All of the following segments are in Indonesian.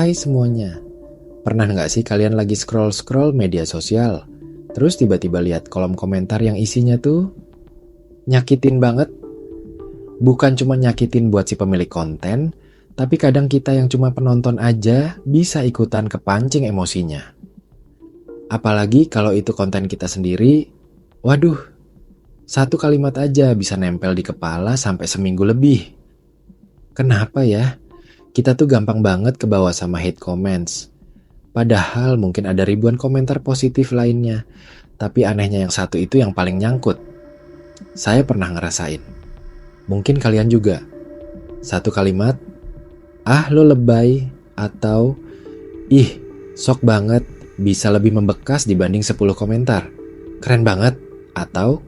Hai semuanya, pernah nggak sih kalian lagi scroll-scroll media sosial, terus tiba-tiba lihat kolom komentar yang isinya tuh nyakitin banget? Bukan cuma nyakitin buat si pemilik konten, tapi kadang kita yang cuma penonton aja bisa ikutan kepancing emosinya. Apalagi kalau itu konten kita sendiri, waduh, satu kalimat aja bisa nempel di kepala sampai seminggu lebih. Kenapa ya? Kita tuh gampang banget kebawa sama hate comments. Padahal mungkin ada ribuan komentar positif lainnya. Tapi anehnya yang satu itu yang paling nyangkut. Saya pernah ngerasain. Mungkin kalian juga. Satu kalimat, ah lo lebay, atau ih sok banget, bisa lebih membekas dibanding 10 komentar. Keren banget, atau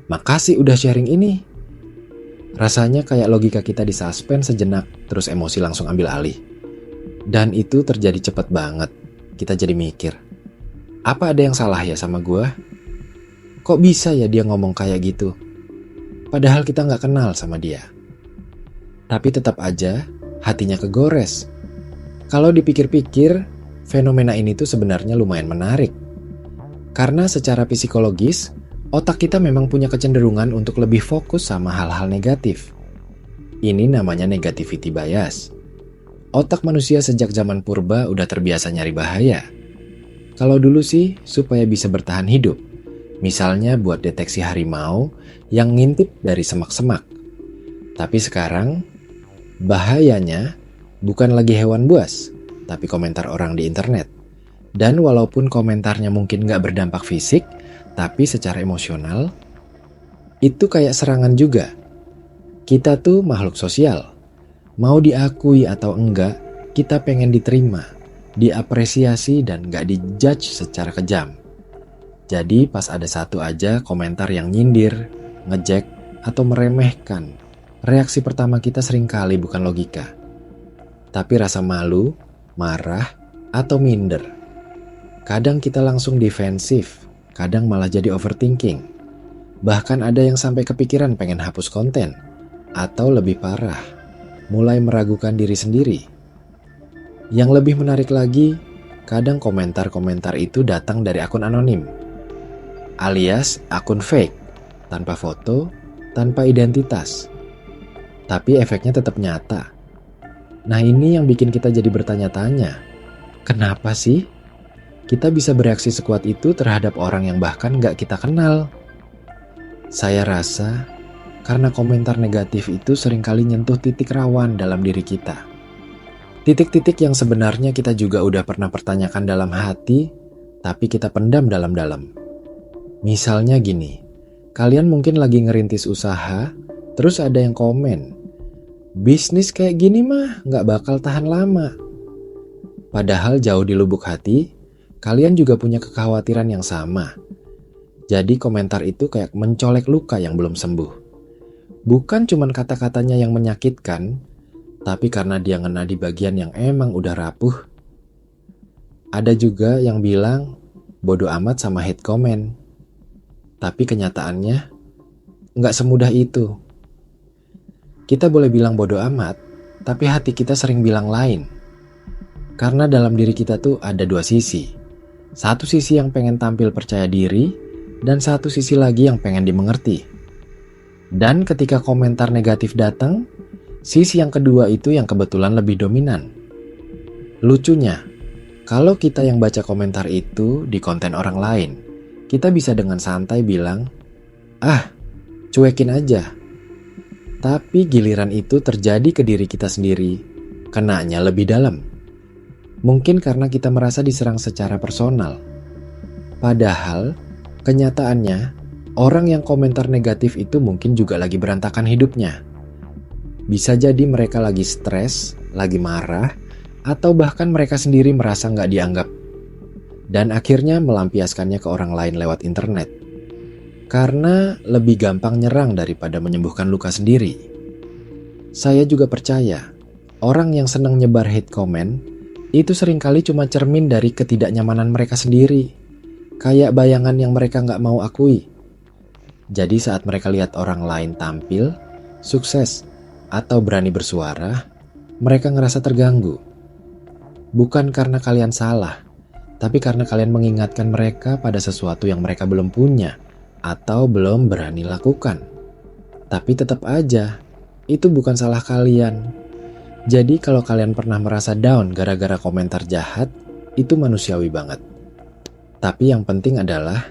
makasih udah sharing ini. Rasanya kayak logika kita disuspend sejenak, terus emosi langsung ambil alih. Dan itu terjadi cepet banget. Kita jadi mikir, apa ada yang salah ya sama gua? Kok bisa ya dia ngomong kayak gitu? Padahal kita gak kenal sama dia. Tapi tetap aja hatinya kegores. Kalau dipikir-pikir, fenomena ini tuh sebenarnya lumayan menarik. Karena secara psikologis, otak kita memang punya kecenderungan untuk lebih fokus sama hal-hal negatif. Ini namanya negativity bias. Otak manusia sejak zaman purba udah terbiasa nyari bahaya. Kalau dulu sih supaya bisa bertahan hidup. Misalnya buat deteksi harimau yang ngintip dari semak-semak. Tapi sekarang, bahayanya bukan lagi hewan buas, tapi komentar orang di internet. Dan walaupun komentarnya mungkin gak berdampak fisik, tapi secara emosional, itu kayak serangan juga. Kita tuh makhluk sosial. Mau diakui atau enggak, kita pengen diterima, diapresiasi dan gak dijudge secara kejam. Jadi pas ada satu aja komentar yang nyindir, ngejek, atau meremehkan, reaksi pertama kita seringkali bukan logika. Tapi rasa malu, marah, atau minder. Kadang kita langsung defensif, kadang malah jadi overthinking. Bahkan ada yang sampai kepikiran pengen hapus konten. Atau lebih parah, mulai meragukan diri sendiri. Yang lebih menarik lagi, kadang komentar-komentar itu datang dari akun anonim. Alias akun fake, tanpa foto, tanpa identitas. Tapi efeknya tetap nyata. Nah ini yang bikin kita jadi bertanya-tanya. Kenapa sih? Kita bisa bereaksi sekuat itu terhadap orang yang bahkan gak kita kenal. Saya rasa karena komentar negatif itu seringkali nyentuh titik rawan dalam diri kita. Titik-titik yang sebenarnya kita juga udah pernah pertanyakan dalam hati, tapi kita pendam dalam-dalam. Misalnya gini, kalian mungkin lagi ngerintis usaha, terus ada yang komen, bisnis kayak gini mah gak bakal tahan lama. Padahal jauh di lubuk hati, kalian juga punya kekhawatiran yang sama. Jadi komentar itu kayak mencolek luka yang belum sembuh. Bukan cuma kata-katanya yang menyakitkan, tapi karena dia ngena di bagian yang emang udah rapuh. Ada juga yang bilang bodo amat sama hate comment. Tapi kenyataannya nggak semudah itu. Kita boleh bilang bodo amat, tapi hati kita sering bilang lain. Karena dalam diri kita tuh ada dua sisi. Satu sisi yang pengen tampil percaya diri, dan satu sisi lagi yang pengen dimengerti. Dan ketika komentar negatif datang, sisi yang kedua itu yang kebetulan lebih dominan. Lucunya, kalau kita yang baca komentar itu di konten orang lain, kita bisa dengan santai bilang, ah, cuekin aja. Tapi giliran itu terjadi ke diri kita sendiri, kenanya lebih dalam. Mungkin karena kita merasa diserang secara personal. Padahal, kenyataannya, orang yang komentar negatif itu mungkin juga lagi berantakan hidupnya. Bisa jadi mereka lagi stres, lagi marah, atau bahkan mereka sendiri merasa nggak dianggap. Dan akhirnya melampiaskannya ke orang lain lewat internet. Karena lebih gampang nyerang daripada menyembuhkan luka sendiri. Saya juga percaya, orang yang senang nyebar hate comment, itu seringkali cuma cermin dari ketidaknyamanan mereka sendiri. Kayak bayangan yang mereka nggak mau akui. Jadi saat mereka lihat orang lain tampil, sukses, atau berani bersuara, mereka ngerasa terganggu. Bukan karena kalian salah, tapi karena kalian mengingatkan mereka pada sesuatu yang mereka belum punya atau belum berani lakukan. Tapi tetap aja, itu bukan salah kalian. Jadi kalau kalian pernah merasa down gara-gara komentar jahat, itu manusiawi banget. Tapi yang penting adalah,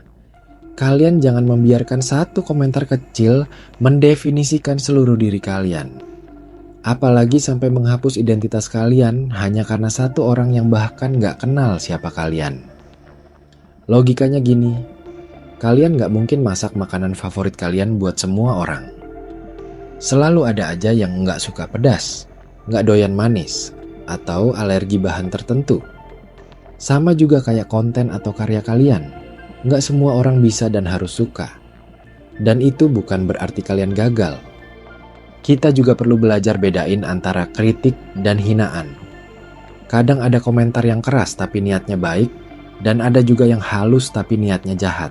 kalian jangan membiarkan satu komentar kecil mendefinisikan seluruh diri kalian. Apalagi sampai menghapus identitas kalian hanya karena satu orang yang bahkan gak kenal siapa kalian. Logikanya gini, kalian gak mungkin masak makanan favorit kalian buat semua orang. Selalu ada aja yang gak suka pedas, gak doyan manis, atau alergi bahan tertentu. Sama juga kayak konten atau karya kalian, gak semua orang bisa dan harus suka. Dan itu bukan berarti kalian gagal. Kita juga perlu belajar bedain antara kritik dan hinaan. Kadang ada komentar yang keras tapi niatnya baik, dan ada juga yang halus tapi niatnya jahat.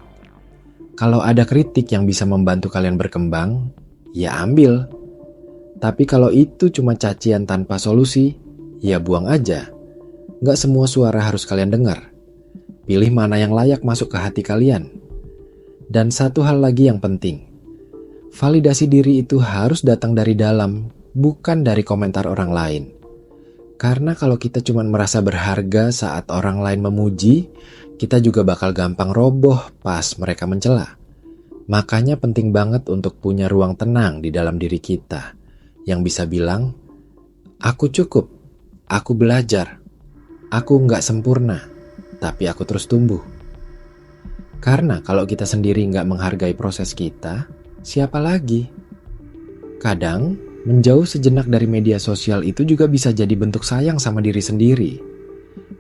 Kalau ada kritik yang bisa membantu kalian berkembang, ya ambil. Tapi kalau itu cuma cacian tanpa solusi, ya buang aja. Gak semua suara harus kalian dengar. Pilih mana yang layak masuk ke hati kalian. Dan satu hal lagi yang penting, validasi diri itu harus datang dari dalam, bukan dari komentar orang lain. Karena kalau kita cuma merasa berharga saat orang lain memuji, kita juga bakal gampang roboh pas mereka mencela. Makanya penting banget untuk punya ruang tenang di dalam diri kita, yang bisa bilang, aku cukup, aku belajar, aku nggak sempurna, tapi aku terus tumbuh. Karena kalau kita sendiri nggak menghargai proses kita, siapa lagi? Kadang, menjauh sejenak dari media sosial itu juga bisa jadi bentuk sayang sama diri sendiri.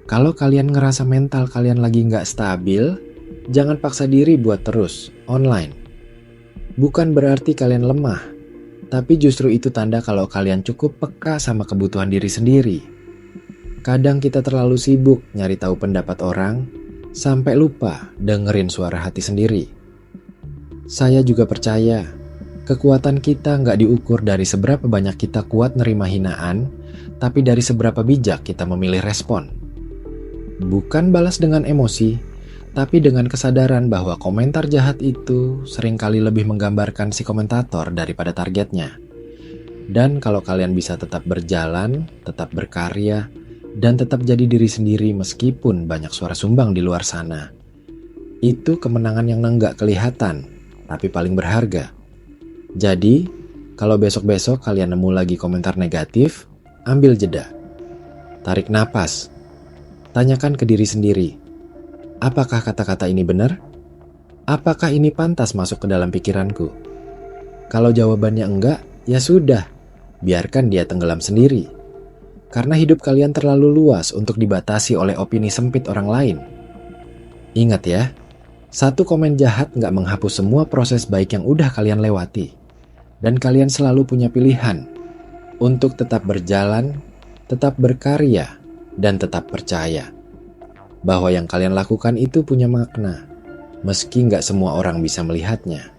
Kalau kalian ngerasa mental kalian lagi nggak stabil, jangan paksa diri buat terus online. Bukan berarti kalian lemah, tapi justru itu tanda kalau kalian cukup peka sama kebutuhan diri sendiri. Kadang kita terlalu sibuk nyari tahu pendapat orang, sampai lupa dengerin suara hati sendiri. Saya juga percaya, kekuatan kita nggak diukur dari seberapa banyak kita kuat nerima hinaan, tapi dari seberapa bijak kita memilih respon. Bukan balas dengan emosi, tapi dengan kesadaran bahwa komentar jahat itu seringkali lebih menggambarkan si komentator daripada targetnya. Dan kalau kalian bisa tetap berjalan, tetap berkarya, dan tetap jadi diri sendiri meskipun banyak suara sumbang di luar sana, itu kemenangan yang nggak kelihatan, tapi paling berharga. Jadi, kalau besok-besok kalian nemu lagi komentar negatif, ambil jeda. Tarik napas. Tanyakan ke diri sendiri, apakah kata-kata ini benar? Apakah ini pantas masuk ke dalam pikiranku? Kalau jawabannya enggak, ya sudah, biarkan dia tenggelam sendiri. Karena hidup kalian terlalu luas untuk dibatasi oleh opini sempit orang lain. Ingat ya, satu komen jahat gak menghapus semua proses baik yang udah kalian lewati. Dan kalian selalu punya pilihan untuk tetap berjalan, tetap berkarya, dan tetap percaya bahwa yang kalian lakukan itu punya makna, meski gak semua orang bisa melihatnya.